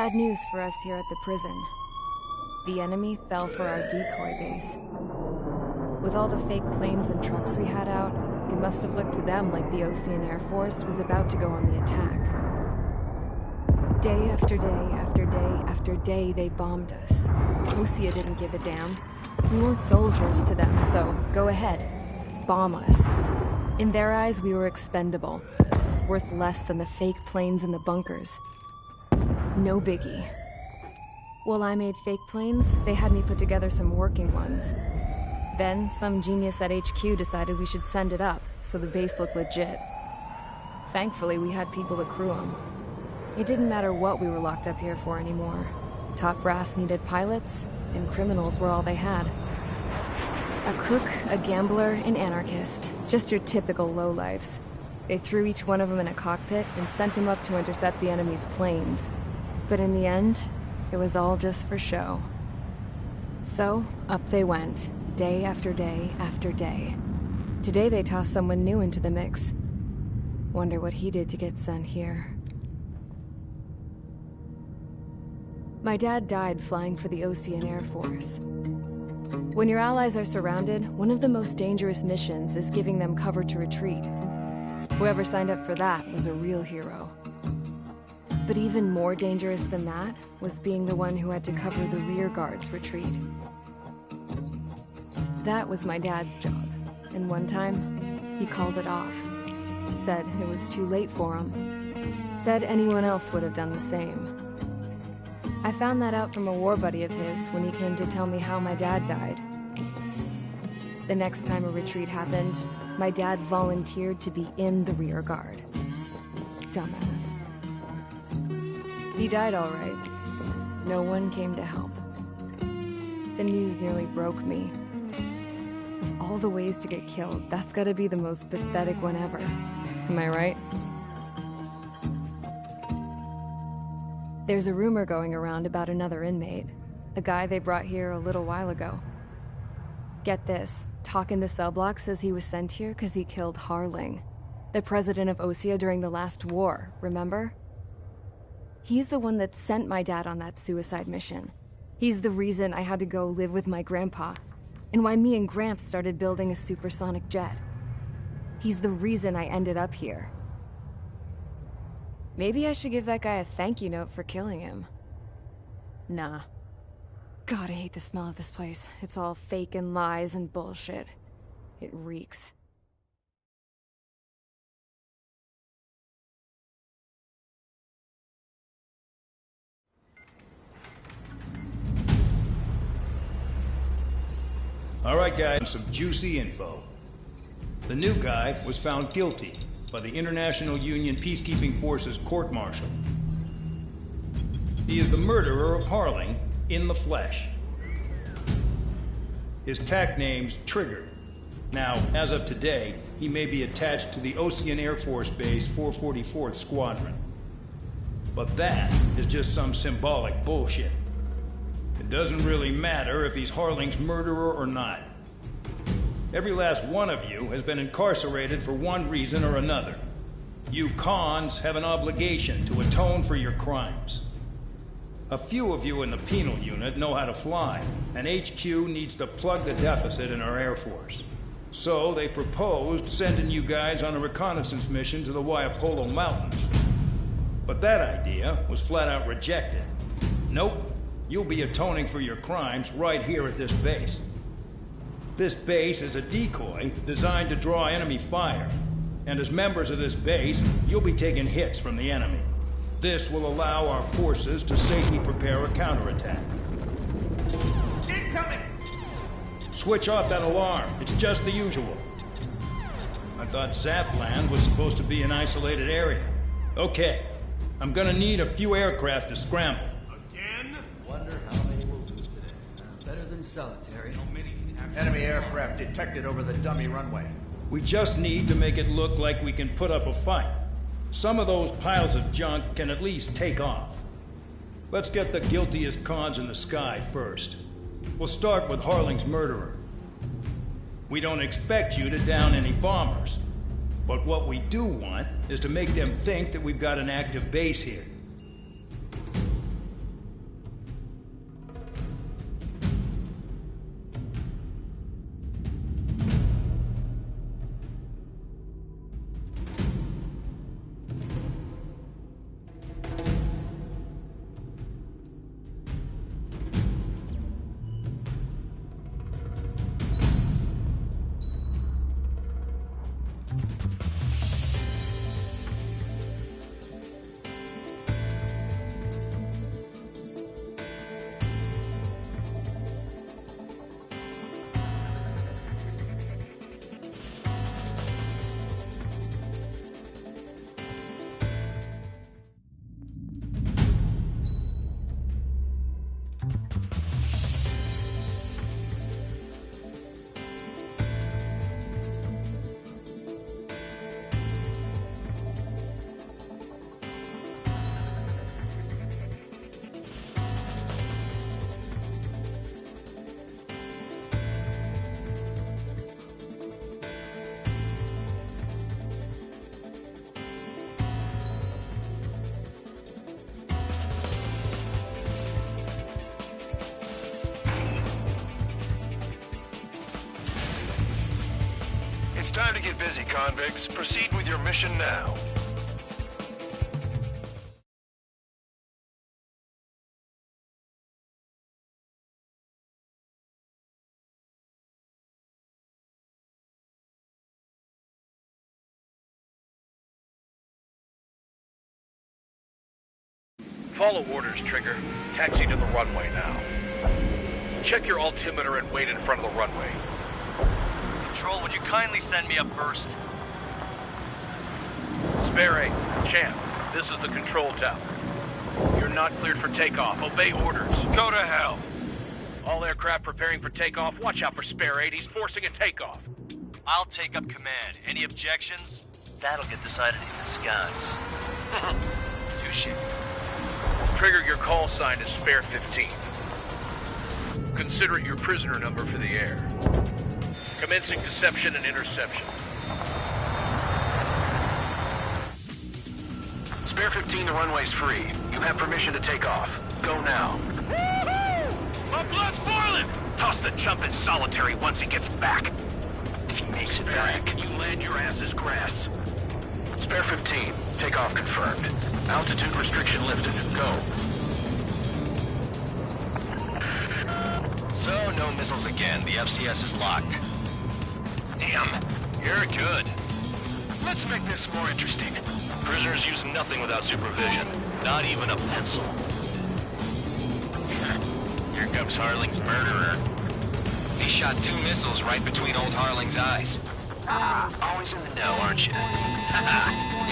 Bad news for us here at the prison. The enemy fell for our decoy base. With all the fake planes and trucks we had out, it must have looked to them like the Ocean Air Force was about to go on the attack. Day after day after day after day, they bombed us. Osea didn't give a damn. We weren't soldiers to them, so go ahead. Bomb us. In their eyes, we were expendable. Worth less than the fake planes in the bunkers. No biggie. While I made fake planes, they had me put together some working ones. Then, some genius at HQ decided we should send it up, so the base looked legit. Thankfully, we had people to crew them. It didn't matter what we were locked up here for anymore. Top brass needed pilots, and criminals were all they had. A crook, a gambler, an anarchist. Just your typical lowlifes. They threw each one of them in a cockpit and sent them up to intercept the enemy's planes. But in the end, it was all just for show. So, up they went, day after day after day. Today they tossed someone new into the mix. Wonder what he did to get sent here. My dad died flying for the Ocean Air Force. When your allies are surrounded, one of the most dangerous missions is giving them cover to retreat. Whoever signed up for that was a real hero. But even more dangerous than that was being the one who had to cover the rear guard's retreat. That was my dad's job, and one time, he called it off. Said it was too late for him. Said anyone else would have done the same. I found that out from a war buddy of his when he came to tell me how my dad died. The next time a retreat happened, my dad volunteered to be in the rear guard. Dumbass. He died all right. No one came to help. The news nearly broke me. Of all the ways to get killed, that's gotta be the most pathetic one ever. Am I right? There's a rumor going around about another inmate. A guy they brought here a little while ago. Get this, talk in the cell block says he was sent here because he killed Harling, the president of Osea during the last war, remember? He's the one that sent my dad on that suicide mission. He's the reason I had to go live with my grandpa, and why me and Gramps started building a supersonic jet. He's the reason I ended up here. Maybe I should give that guy a thank you note for killing him. Nah. God, I hate the smell of this place. It's all fake and lies and bullshit. It reeks. All right, guys, some juicy info. The new guy was found guilty by the International Union Peacekeeping Forces court-martial. He is the murderer of Harling in the flesh. His tag name's Trigger. Now, as of today, he may be attached to the Ocean Air Force Base 444th Squadron. But that is just some symbolic bullshit. It doesn't really matter if he's Harling's murderer or not. Every last one of you has been incarcerated for one reason or another. You cons have an obligation to atone for your crimes. A few of you in the penal unit know how to fly, and HQ needs to plug the deficit in our Air Force. So they proposed sending you guys on a reconnaissance mission to the Waiapolo Mountains. But that idea was flat out rejected. Nope, you'll be atoning for your crimes right here at this base. This base is a decoy designed to draw enemy fire. And as members of this base, you'll be taking hits from the enemy. This will allow our forces to safely prepare a counterattack. Incoming! Switch off that alarm. It's just the usual. I thought Zapland was supposed to be an isolated area. Okay, I'm gonna need a few aircraft to scramble. Again? Wonder how many we'll lose today. Better than solitary. How many can actually... Enemy aircraft detected over the dummy runway. We just need to make it look like we can put up a fight. Some of those piles of junk can at least take off. Let's get the guiltiest cons in the sky first. We'll start with Harling's murderer. We don't expect you to down any bombers. But what we do want is to make them think that we've got an active base here. It's time to get busy, convicts. Proceed with your mission now. Follow orders, Trigger. Taxi to the runway now. Check your altimeter and wait in front of the runway. Control, would you kindly send me up first? Spare 8, Champ, this is the control tower. You're not cleared for takeoff. Obey orders. Go to hell. All aircraft preparing for takeoff. Watch out for Spare 8. He's forcing a takeoff. I'll take up command. Any objections? That'll get decided in the skies. Touche. Trigger, your call sign is Spare 15. Consider it your prisoner number for the air. Commencing deception and interception. Spare 15, the runway's free. You have permission to take off. Go now. Woohoo! My blood's boiling! Toss the chump in solitary once he gets back. If he makes it back, you land your ass as grass. Spare 15, takeoff confirmed. Altitude restriction lifted. Go. So, no missiles again. The FCS is locked. Damn, you're good. Let's make this more interesting. Prisoners use nothing without supervision. Not even a pencil. Here comes Harling's murderer. He shot 2 missiles right between old Harling's eyes. Always in the know, aren't you?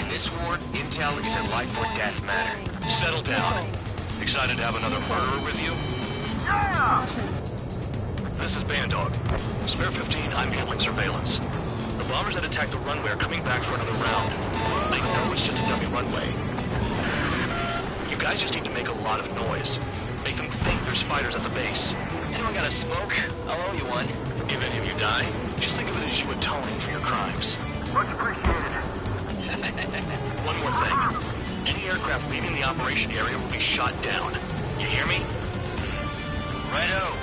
In this war, intel is a life or death matter. Settle down. Excited to have another murderer with you? Yeah! This is Bandog. Spare 15, I'm handling surveillance. The bombers that attacked the runway are coming back for another round. I know it's just a dummy runway. You guys just need to make a lot of noise. Make them think there's fighters at the base. Anyone got a smoke? I'll owe you one. If any of you die, just think of it as you atoning for your crimes. Much appreciated. One more thing. Any aircraft leaving the operation area will be shot down. You hear me? Righto.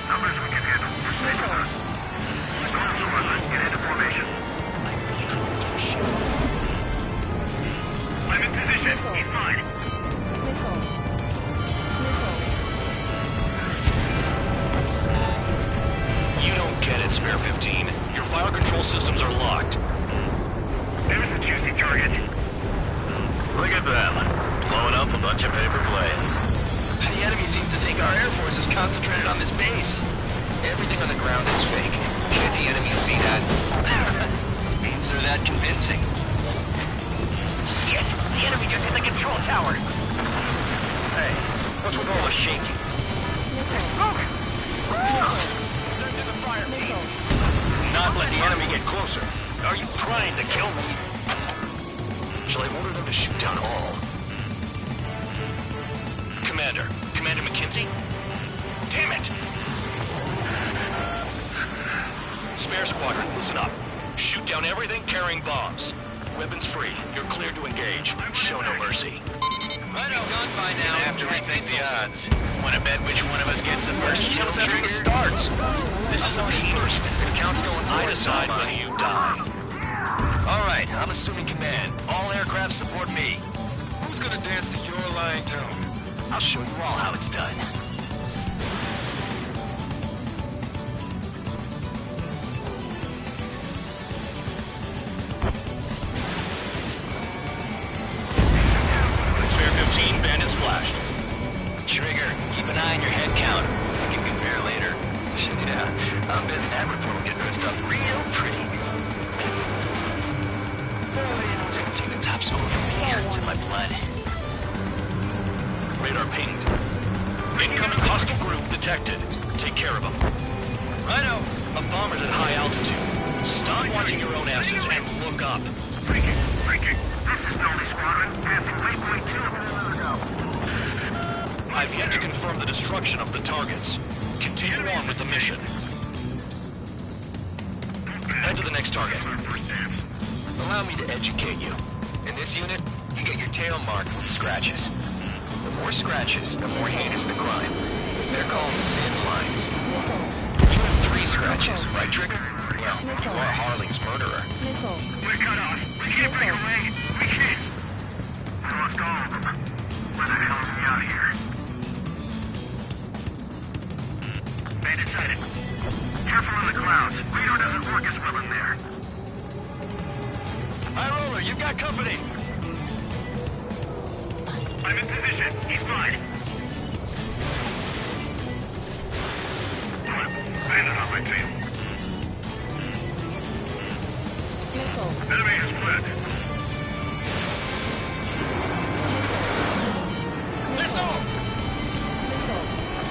Numbers we can handle. Stay with us. Get into formation. I'm in position. He's mine. You don't get it, Spare 15. Your fire control systems are locked. There's a juicy target. Look at them. Blowing up a bunch of paper planes. The enemy seems to think our Air Force is concentrated on this base. Everything on the ground is fake. Can't the enemy see that? Means they're that convincing. Shit! The enemy just hit the control tower! Hey, what's with all the shaking? Look! Send to the fire team. Not let the enemy get closer. Are you trying to kill me? Shall I order them to shoot down all? Commander McKenzie? Damn it! Spare squadron, listen up. Shoot down everything carrying bombs. Weapons free. You're cleared to engage. Show no mercy. Right on. Done by now. After we think the odds. Want to bet which one of us gets the first kill after the starts? This is the first. The count's going I decide when you die. All right, I'm assuming command. All aircraft support me. Who's gonna dance to your line tune? I'll show you all how it's done. Spare 15, bandit splashed. Trigger, keep an eye on your head count. We can compare later. Yeah, I'll bet that report will get dressed up real pretty. Take the tops over from here. It's in my blood. Radar pinged. Incoming hostile group detected. Take care of them. Righto. A bomber's at high altitude. Stop watching your own asses and look up. Breaking. This is Dolly Squadron. Passing waypoint 2. I've yet to confirm the destruction of the targets. Continue on with the mission. Head to the next target. Allow me to educate you. In this unit, you get your tail marked with scratches. The more scratches, the more heinous the crime. They're called sin lines. You have 3 scratches, right, Trigger? Well, you are Harling's murderer. We're cut off. We can't break away. We can't. We lost all of them. Where the hell are we out of here? Bandit sighted. Careful on the clouds. Radar doesn't work as well in there. High Roller, you've got company. I'm in position. He's fine. Bandit on my tail. Enemy is split. Missile!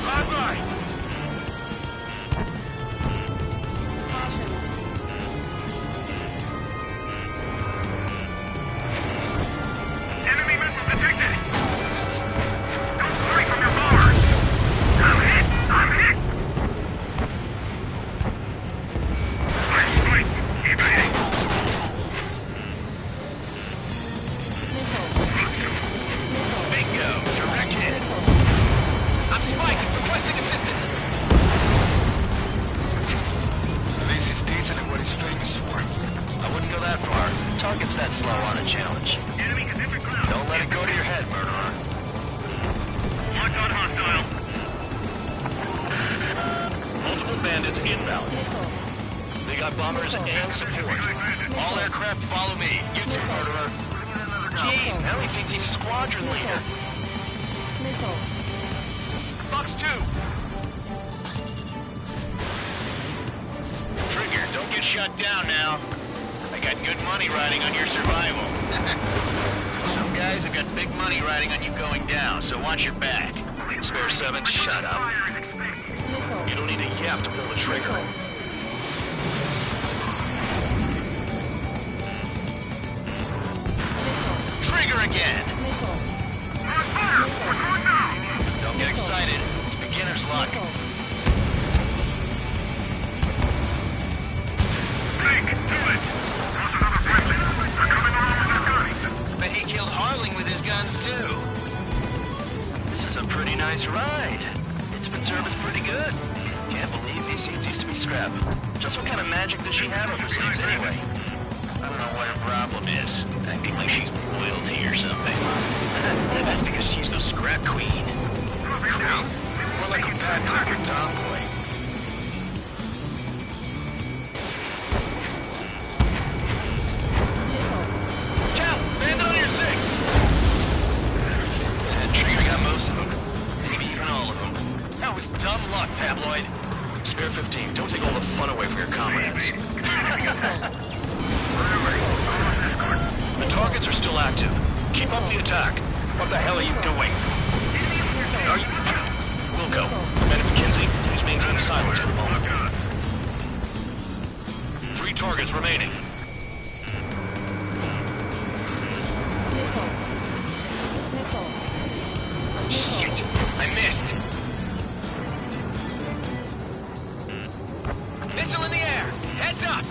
Bye-bye! Enemy missile detected. Don't hurry from your bar. I'm hit. I'm hit. Right. Keep hitting. Bingo! Direct hit! I'm Spike, requesting assistance! At least he's decent at what he's famous for. I wouldn't go that far. Target's that slow on a challenge. Enemy is in the clouds. Don't let it go to your head, murderer. Locked on hostile. Multiple bandits inbound. They got bombers and support. All aircraft follow me. You too, murderer. Jeez, now he thinks he's squadron leader. Fox 2! Trigger, don't get shut down now. I got good money riding on your survival. Some guys have got big money riding on you going down, so watch your back. Spare 7, shut up. You don't need a yap to pull the trigger. Trigger again! Don't get excited. It's beginner's luck. Blake, do it! There's another Franklin. They're coming along with their guns. Bet he killed Harling with his guns, too. This is a pretty nice ride. It's been serviced pretty good. Can't believe these seats used to be scrap. Just what kind of magic does she have up her sleeves anyway? I don't know what her problem is. Acting like she's royalty or something. That's because she's the scrap queen. Queen? More like a Pat Tucker tomboy. Watch out! Bandit on your 6! Trigger got most of them. Maybe even all of them. That was dumb luck, Tabloid. Spare 15, don't take all the fun away from your comrades. The targets are still active. Keep up the attack. What the hell are you doing? Are you... Wilco, Commander McKenzie, please maintain silence for a moment. 3 targets remaining. Shit! I missed! Missile in the air! Heads up!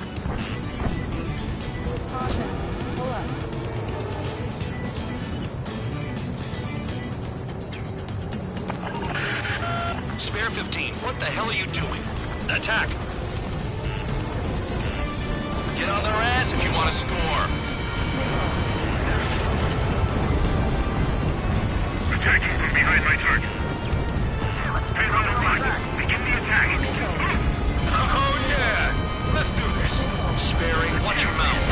Spare 15, what the hell are you doing? Attack! Get on their ass if you want to score. Attacking from behind my target. Head on the right. Begin the attack. Oh yeah! Let's do this. Sparing, watch your mouth.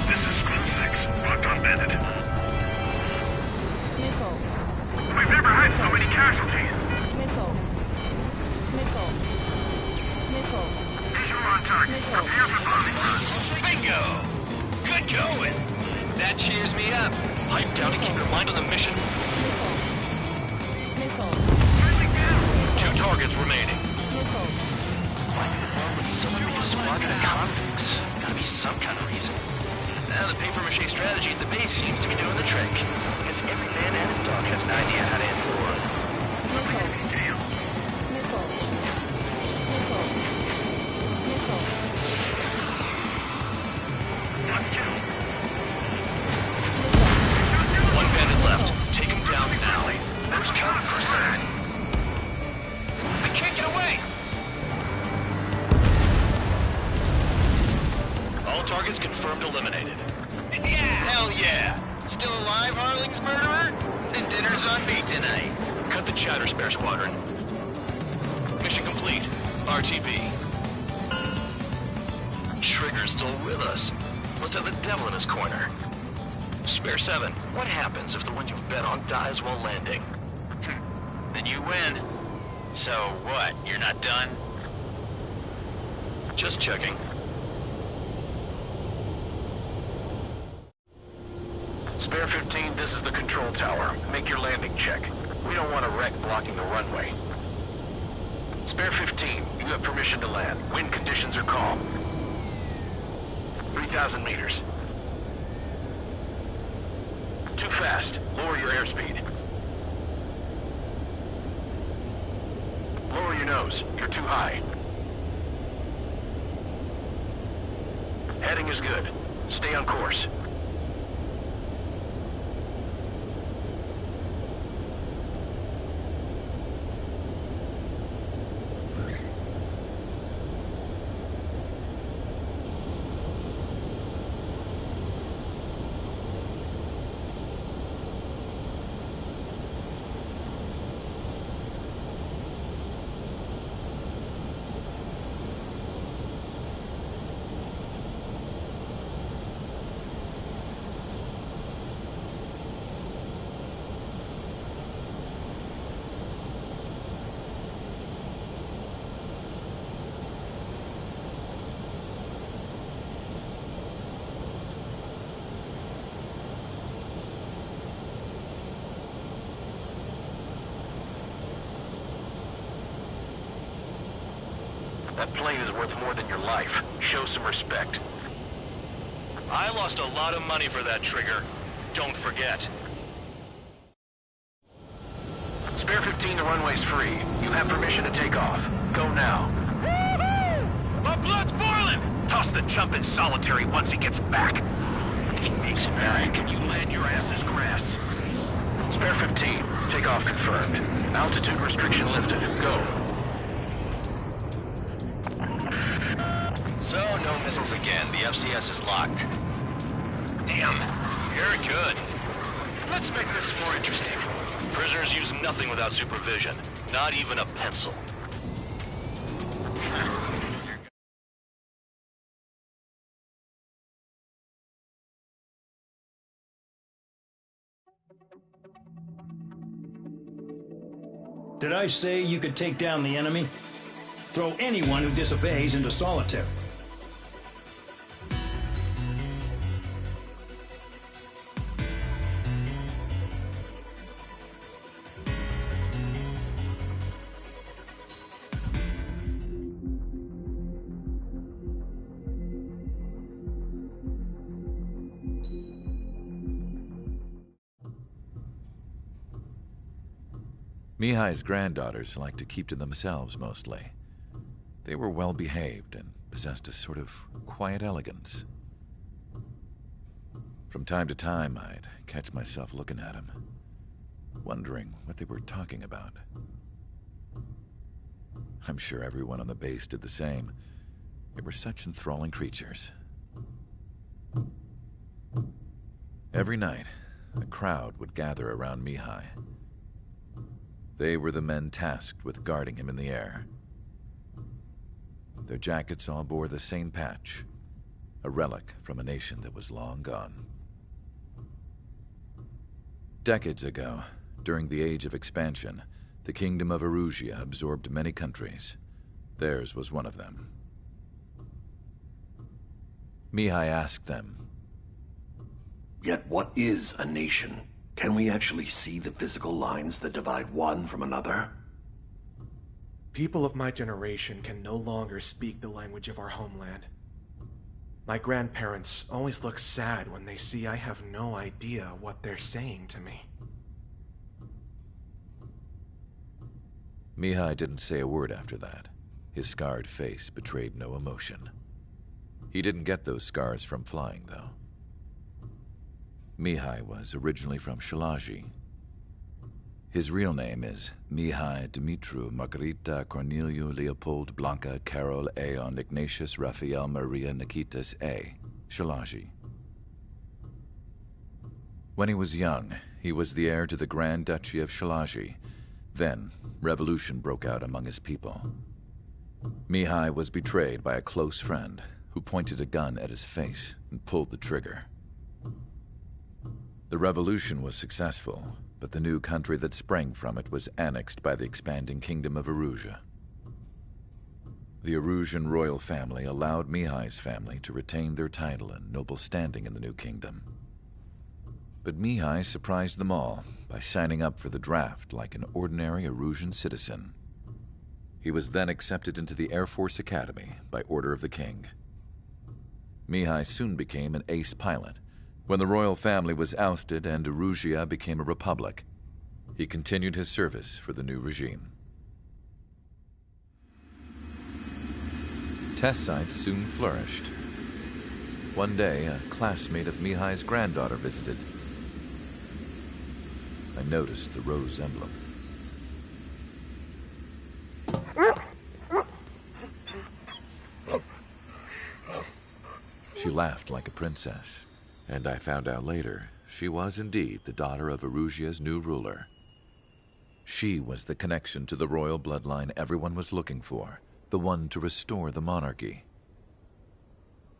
This is Squad 6. Locked on Bandit. We've never had so many casualties. Visual on target. Prepare for bombing run. Bingo! Good going! That cheers me up. Pipe down and keep your mind on the mission. 2 targets remaining. Why in the world would someone make a squadron of convicts? Gotta be some kind of reason. Now the papier-mâché strategy at the base seems to be doing the trick. Guess every man and his dog has an idea how to end the war. One bandit left. Take him down now. Where's cover for a second? I can't get away! Targets confirmed eliminated. Yeah! Hell yeah! Still alive, Harling's murderer? Then dinner's on me tonight. Cut the chatter, Spare Squadron. Mission complete. RTB. Trigger's still with us. Must have the devil in his corner. Spare 7, what happens if the one you've bet on dies while landing? Then you win. So what, you're not done? Just checking. Spare 15, this is the control tower. Make your landing check. We don't want a wreck blocking the runway. Spare 15, you have permission to land. Wind conditions are calm. 3,000 meters. Too fast. Lower your airspeed. Lower your nose. You're too high. Heading is good. Stay on course. That plane is worth more than your life. Show some respect. I lost a lot of money for that, Trigger. Don't forget. Spare 15, the runway's free. You have permission to take off. Go now. My blood's boiling! Toss the chump in solitary once he gets back. If he makes it back, and you land your ass as grass. Spare 15, take off confirmed. Altitude restriction lifted. Go. So, no missiles again. The FCS is locked. Damn, you're good. Let's make this more interesting. Prisoners use nothing without supervision. Not even a pencil. Did I say you could take down the enemy? Throw anyone who disobeys into solitary. Mihai's granddaughters liked to keep to themselves mostly. They were well behaved and possessed a sort of quiet elegance. From time to time, I'd catch myself looking at them, wondering what they were talking about. I'm sure everyone on the base did the same. They were such enthralling creatures. Every night, a crowd would gather around Mihai. They were the men tasked with guarding him in the air. Their jackets all bore the same patch, a relic from a nation that was long gone. Decades ago, during the Age of Expansion, the Kingdom of Erusia absorbed many countries. Theirs was one of them. Mihai asked them, "Yet what is a nation? Can we actually see the physical lines that divide one from another?" People of my generation can no longer speak the language of our homeland. My grandparents always look sad when they see I have no idea what they're saying to me. Mihai didn't say a word after that. His scarred face betrayed no emotion. He didn't get those scars from flying, though. Mihai was originally from Shalaji. His real name is Mihai Dumitru Margarita Corneliu Leopold Blanca Carol Aeon Ignatius Raphael Maria Nikitas A. Shalaji. When he was young, he was the heir to the Grand Duchy of Shalaji. Then, revolution broke out among his people. Mihai was betrayed by a close friend who pointed a gun at his face and pulled the trigger. The revolution was successful, but the new country that sprang from it was annexed by the expanding kingdom of Erusea. The Erusian royal family allowed Mihai's family to retain their title and noble standing in the new kingdom. But Mihai surprised them all by signing up for the draft like an ordinary Erusian citizen. He was then accepted into the Air Force Academy by order of the king. Mihai soon became an ace pilot. When the royal family was ousted and Erusea became a republic, he continued his service for the new regime. Test sites soon flourished. One day, a classmate of Mihai's granddaughter visited. I noticed the rose emblem. She laughed like a princess, and I found out later she was indeed the daughter of Erusea's new ruler. She was the connection to the royal bloodline everyone was looking for, the one to restore the monarchy.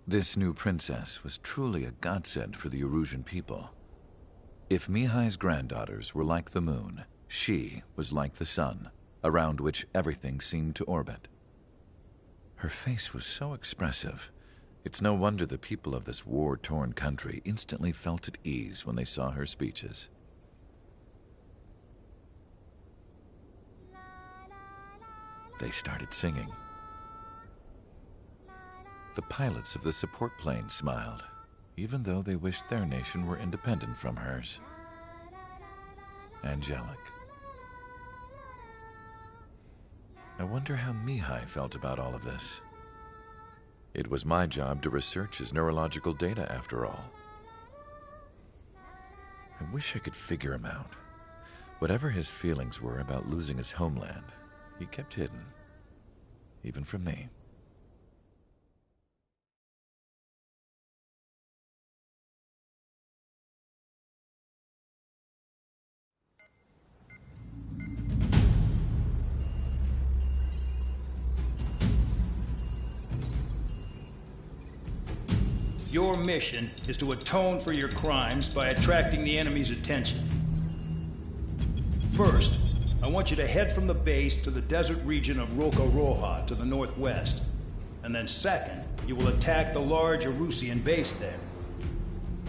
This new princess was truly a godsend for the Erusian people. If Mihai's granddaughters were like the moon, she was like the sun, around which everything seemed to orbit. Her face was so expressive. It's no wonder the people of this war-torn country instantly felt at ease when they saw her speeches. They started singing. The pilots of the support plane smiled, even though they wished their nation were independent from hers. Angelic. I wonder how Mihai felt about all of this. It was my job to research his neurological data, after all. I wish I could figure him out. Whatever his feelings were about losing his homeland, he kept hidden, even from me. Your mission is to atone for your crimes by attracting the enemy's attention. First, I want you to head from the base to the desert region of Roca-Roja to the northwest. And then second, you will attack the large Erusian base there.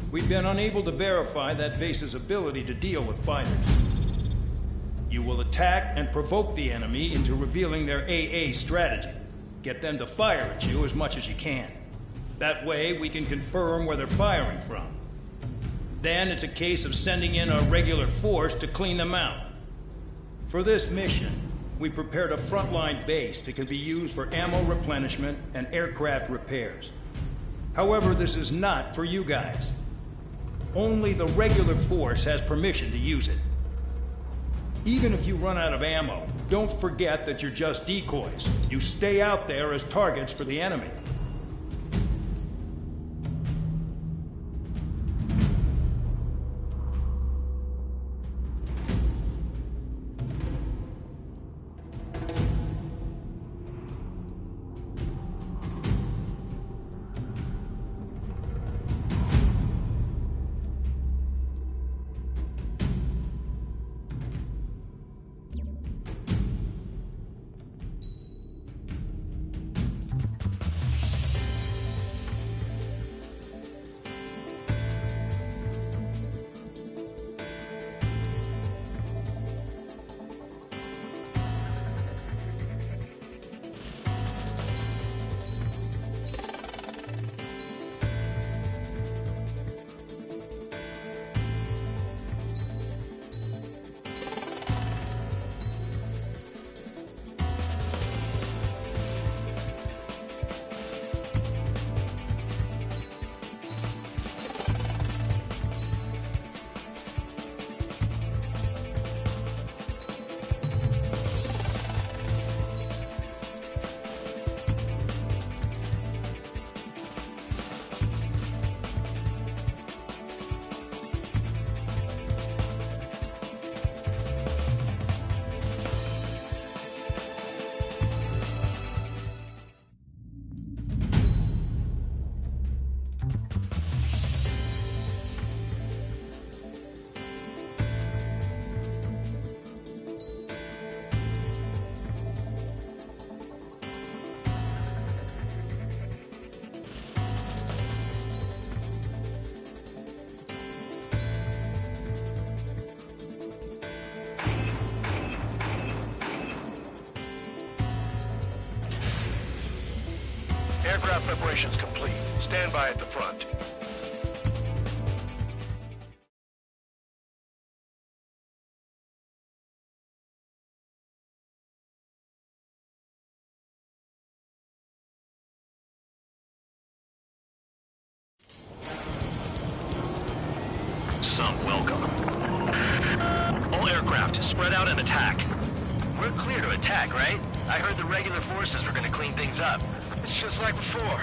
We've been unable to verify that base's ability to deal with fighters. You will attack and provoke the enemy into revealing their AA strategy. Get them to fire at you as much as you can. That way, we can confirm where they're firing from. Then it's a case of sending in a regular force to clean them out. For this mission, we prepared a frontline base that can be used for ammo replenishment and aircraft repairs. However, this is not for you guys. Only the regular force has permission to use it. Even if you run out of ammo, don't forget that you're just decoys. You stay out there as targets for the enemy. Aircraft preparations complete. Stand by at the front. Some welcome. All aircraft, spread out and attack. We're clear to attack, right? I heard the regular forces were gonna clean things up. It's just like before.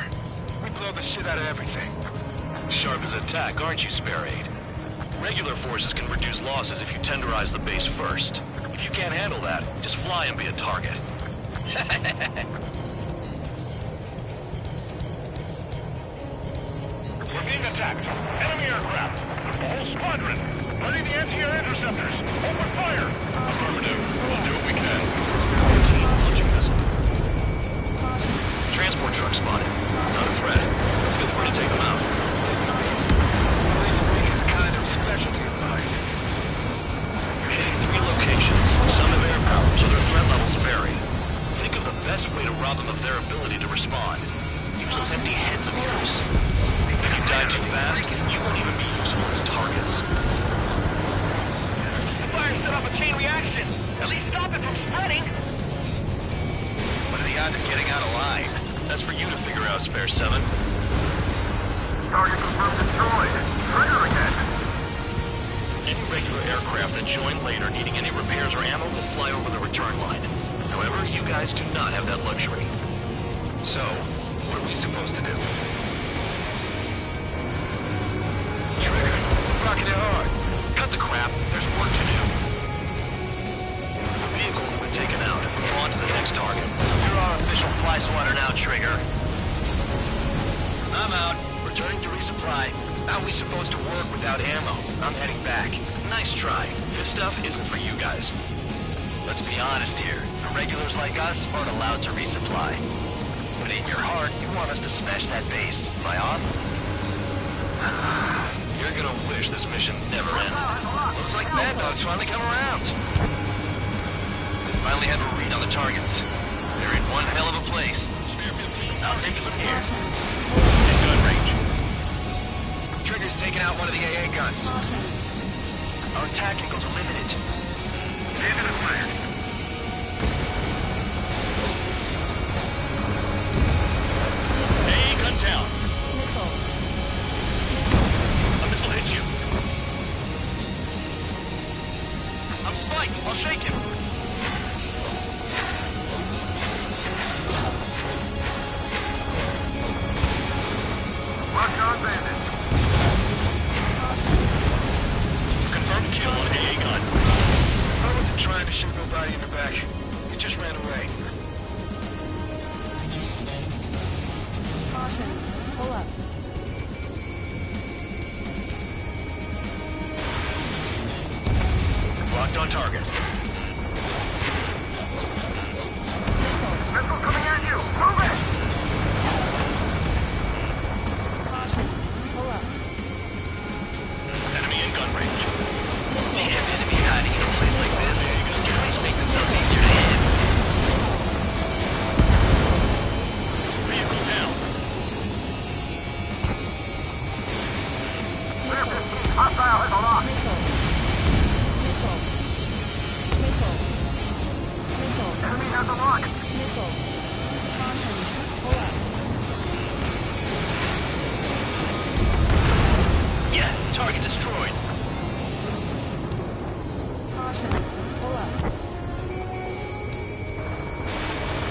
We blow the shit out of everything. Sharp as attack, aren't you, Spare 8? Regular forces can reduce losses if you tenderize the base first. If you can't handle that, just fly and be a target. We're being attacked. Enemy aircraft. A whole squadron. Ready the anti-air interceptors. Open fire. Affirmative. We'll do what we can. Routine launching missile. Transport truck spotted. Not a threat. Feel free to take them out. It's kind of specialty of mine. You're hitting 3 locations. Some have air power, so their threat levels vary. Think of the best way to rob them of their ability to respond. Use those empty heads of yours. If you die too fast, you won't even be useful as targets. The fire set off a chain reaction. At least stop it from spreading. What are the odds of getting out alive? That's for you to figure out, Spare 7. Target confirmed destroyed. Trigger again. Any regular aircraft that join later needing any repairs or ammo will fly over the return line. However, you guys do not have that luxury. So, what are we supposed to do? Trigger, rocking it hard. Cut the crap, there's work to do. The vehicles have been taken out. Move on to the next target. You're our official fly swatter now, Trigger. I'm out. Returning to resupply. How are we supposed to work without ammo? I'm heading back. Nice try. This stuff isn't for you guys. Let's be honest here. The regulars like us aren't allowed to resupply. But in your heart, you want us to smash that base. Am I off? You're gonna wish this mission never ended. Looks like Bad Dog's finally come around. Finally have a read on the targets. They're in one hell of a place. I'll take us here. In gun range. Trigger's taking out one of the AA guns. Our attack angles are limited. Into the fire. AA gun down. A missile hit you. I'm spiked. I'll shake him. Lock on bandit. Confirmed kill on AA gun. I wasn't trying to shoot nobody in the back. He just ran away. Caution. Pull up. Locked on target. Missile coming at you. Move it. Caution. Pull up. Enemy in gun range. Damn enemy hiding in a place like this. Can at least make themselves easier to hit. Vehicle down. Clear 15. Hostile has a lock. Enemy has a lock. Yeah, target destroyed.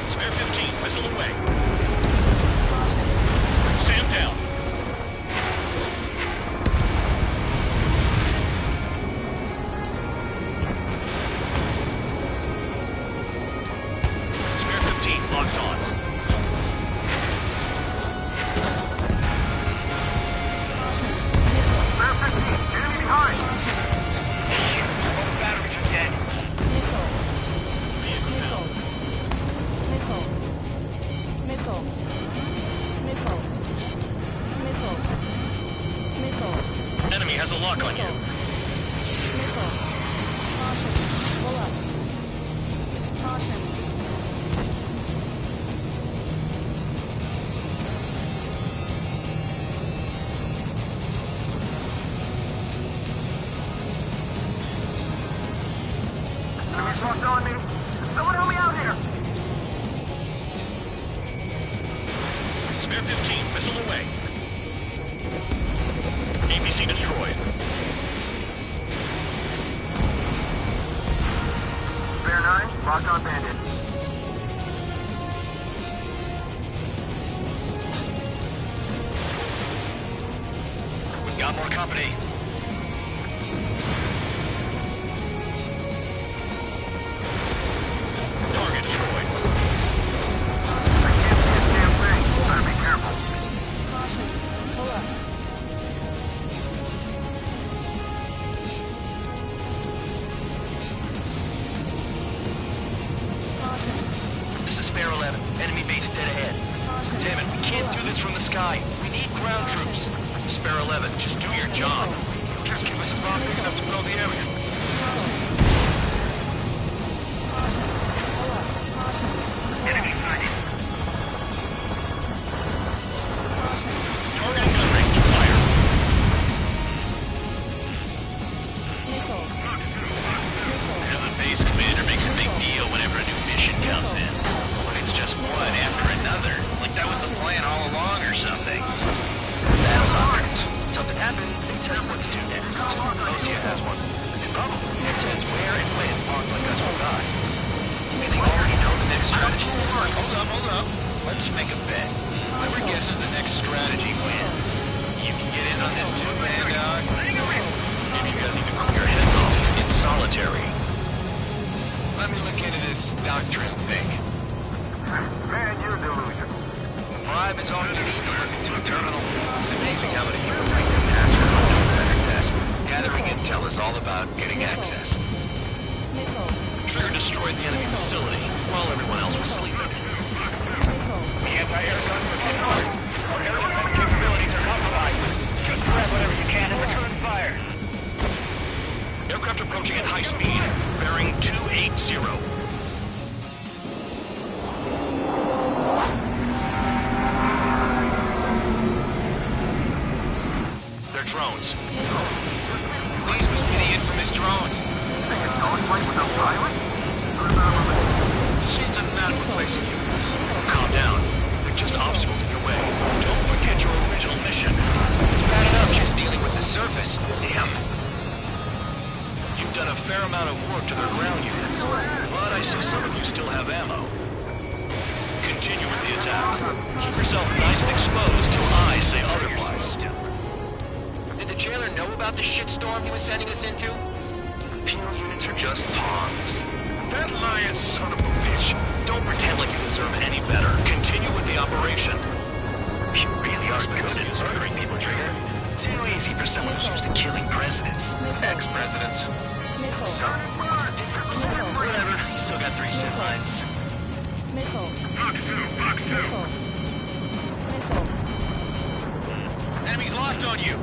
Spare 15, missile away. Sam down. Spare 15, locked on. Clear 15. Enemy behind. Both batteries are dead. Vehicle down. Enemy has a lock on you. Someone help me out here! Spare 15, missile away. APC destroyed. Spare 9, locked on bandit. We've got more company. Target destroyed. I can't see a damn thing. Better be careful. Pull up. This is Spare 11. Enemy base dead ahead. Damn it, we can't do this from the sky. We need ground troops. Spare 11, just do your job. Just give us a spot big enough to blow the area. Enemy sighted. Targeting gun range, fire. The base commander makes a big deal whenever a new mission comes in. But it's just one after another. Like that was the plan all along or something. Battle doctrines. Something happens, they tell you what to do next. Osia has one. It probably says where and when pawns like us will die. And they already know the next strategy. Hold up. Let's make a bet. Whoever guesses the next strategy wins. You can get in on this too, man, dog. Maybe you gotta need to cool your heads off. It's solitary. Let me look into this doctrine thing. Man, you're delusional. Bribe is all you need to work into a terminal. It's amazing how many people bring their password onto a better desk. Gathering intel is all about getting access. Trigger destroyed the enemy facility while everyone else was sleeping. The anti-air guns are hit hard. Our air defense capabilities are compromised. Just grab whatever you can and return fire. Aircraft approaching at high speed, bearing 280. They're drones. These must be the infamous drones. Seems an inadequate place to use this. Calm down. They're just obstacles in your way. Don't forget your original mission. It's bad enough just dealing with the surface. Damn. You've done a fair amount of work to their ground units, but I see some of you still have ammo. Continue with the attack. Keep yourself nice and exposed till I say otherwise. Did the jailer know about the shitstorm he was sending us into? Penal units are just pawns. That lying son of a bitch. Don't pretend like you deserve any better. Continue with the operation. You really are good at murdering people, Trigger. Too easy for someone who's used to killing presidents. Ex-presidents. So, what's the difference? Whatever, you still got 3 zip lines. Box 2. Enemy's locked on you.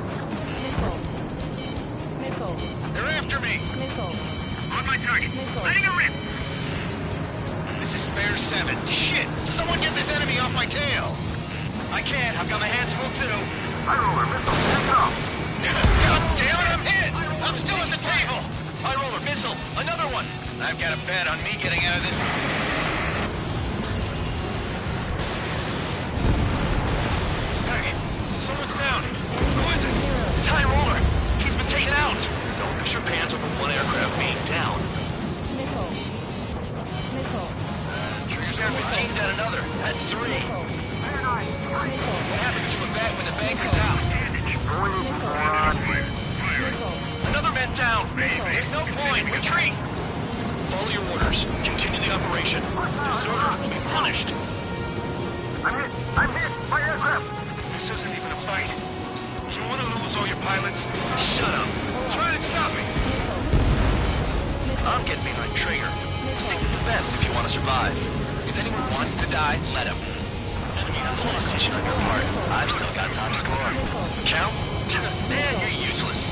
They're after me. On my target. Letting a rip. This is Spare 7. Shit! Someone get this enemy off my tail! I can't. I've got my hands full too. I roller missile. Take it off. God damn it, I'm hit! I'm still at the table! High roller, missile, another one! I've got a bet on me getting out of this. Hey, someone's down. Who is it? It's High roller. He's been taken out. Don't mix your pants over one aircraft being down. Spare 15 down another. That's 3. What happens to him back when the banker's out? Another man down. There's no point. Retreat. Follow your orders. Continue the operation. Deserters will be punished. I'm hit. My aircraft. This isn't even a fight. You want to lose all your pilots? Shut up. Try to stop me. I'm getting behind Trigger. Stick with the best if you want to survive. If anyone wants to die, let him. Enemy has a decision on your part. I've still got time to score. Count? Man, you're useless.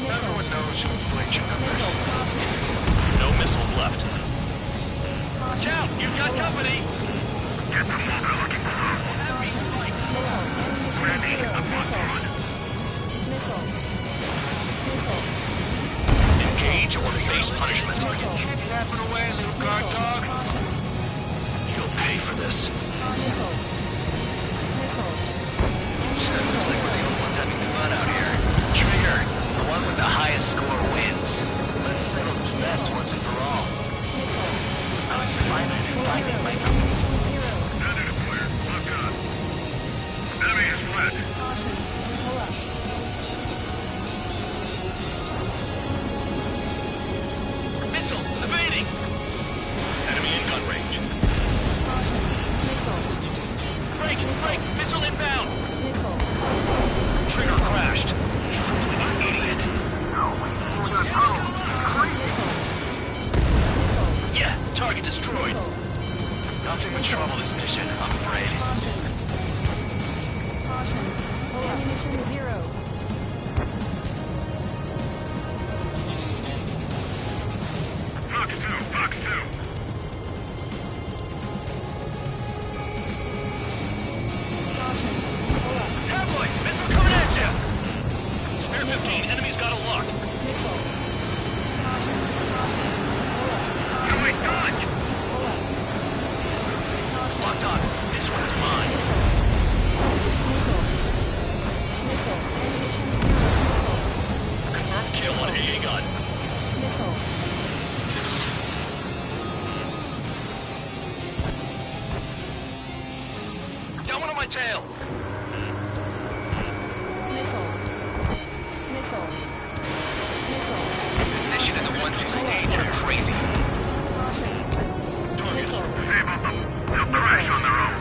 Everyone knows who played your numbers. No missiles left. Count, you've got company. Get the fuck I'm looking for. Ready, I'm on board. Engage or face punishment. Keep yapping away, little guard dog. this. Missile. Sure, looks like we're the only ones having fun out here. Trigger, the one with the highest score wins. Let's settle who's best once and for all. I'm finally finding my groove. Standard clear. Lock on. Enemy is fled. Missile! Evading! Enemy in gun range. Break! Break! Missile inbound! Trigger crashed. Truly an idiot. Yeah, target destroyed. Nothing but trouble this mission, I'm afraid. Ammunition 0. Fox 2, Fox 2. Tabloid! Missile coming at you! Spare 15, enemy's got a lock. Going dodge. Locked on. This one's mine. Confirmed kill on AA gun. Got one on my tail. This mission and the ones who stayed are crazy. Target destroyed. Save up them. They'll crash on their own.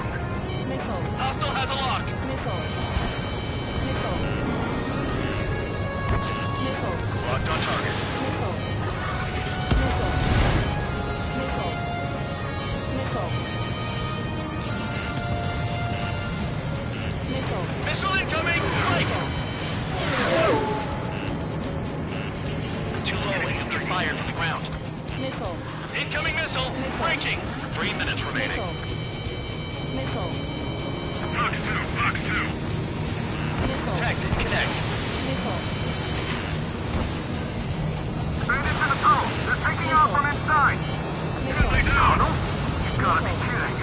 Hostile has a lock. Locked on target. Missile incoming! Break! Too low and under fire from the ground. Incoming missile! Breaking! 3 minutes remaining. Fox 2, Fox 2. Detect and connect. Bandits in the tunnel. They're taking off from inside. Really tunnel? You gotta be kidding.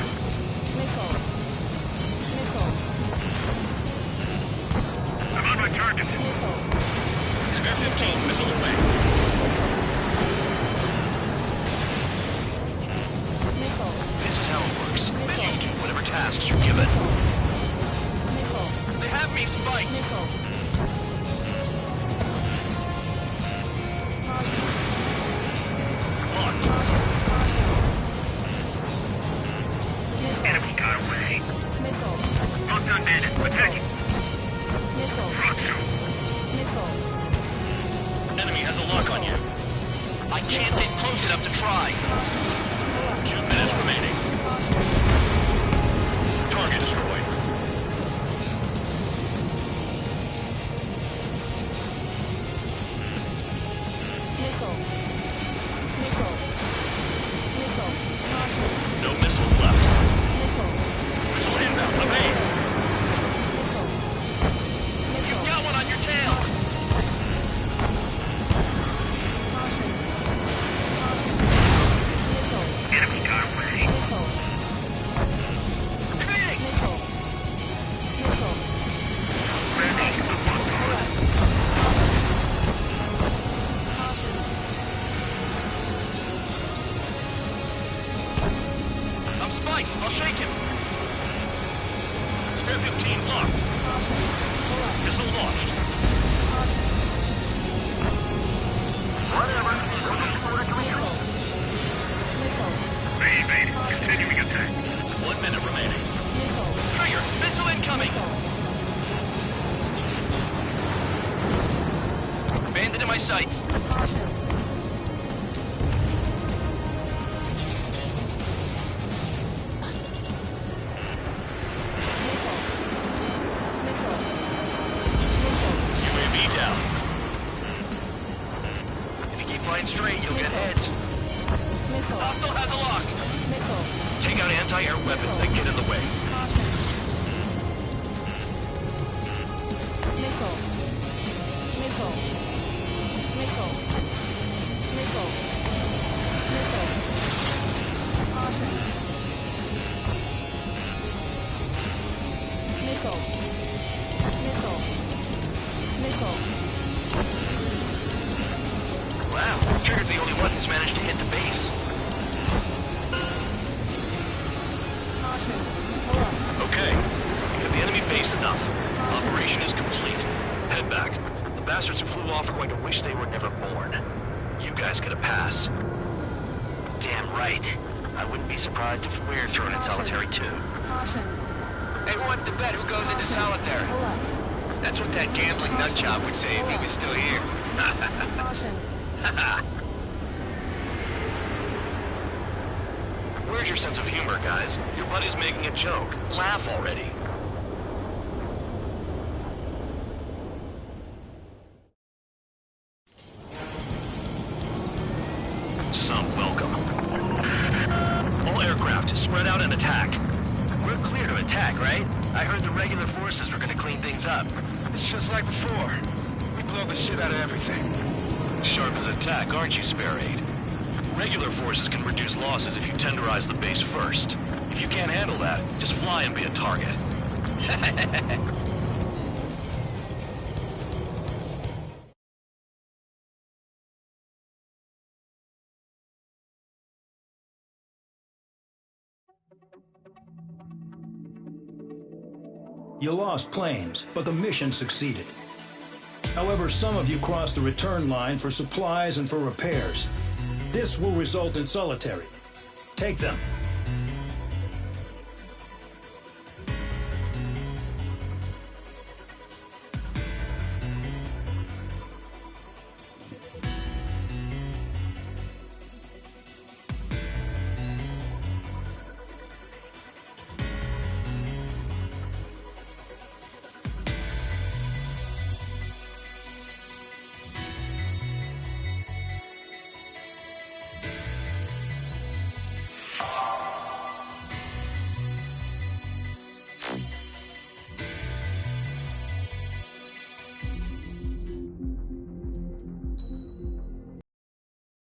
I'm on my target. Spare 15, missile away. This is how it works. You do whatever tasks you're given. They have me spiked. Locked. Enemy got away. Well done, bandit. Attack. Fox 2. Enemy has a lock on you. I can't get close enough to try. 2 minutes remaining. Target destroyed. No missiles left. Missile inbound. Evade. You've got one on your tail. Enemy got away. Evading. Bandit is the one target. I'm spiked. I'll shake him. Spare 15 locked. Missile launched. Whatever. They evaded. Continuing attack. 1 minute remaining. Trigger. Missile incoming. Bandit in my sights. UAV down. If you keep flying straight, you'll get hit. Hostile has a lock. Take out anti-air weapons that get in the way. Twice enough. Operation is complete. Head back. The bastards who flew off are going to wish they were never born. You guys get a pass. Damn right. I wouldn't be surprised if we're thrown in solitary too. Hey, who wants to bet who goes into solitary? That's what that gambling nutjob would say if he was still here. Where's your sense of humor, guys? Your buddy's making a joke. Laugh already. Some welcome. All aircraft, spread out and attack. We're clear to attack, right? I heard the regular forces were gonna clean things up. It's just like before. We blow the shit out of everything. Sharp as attack, aren't you, Spare Aid? Regular forces can reduce losses if you tenderize the base first. If you can't handle that, just fly and be a target. You lost planes, but the mission succeeded. However, some of you crossed the return line for supplies and for repairs. This will result in solitary. Take them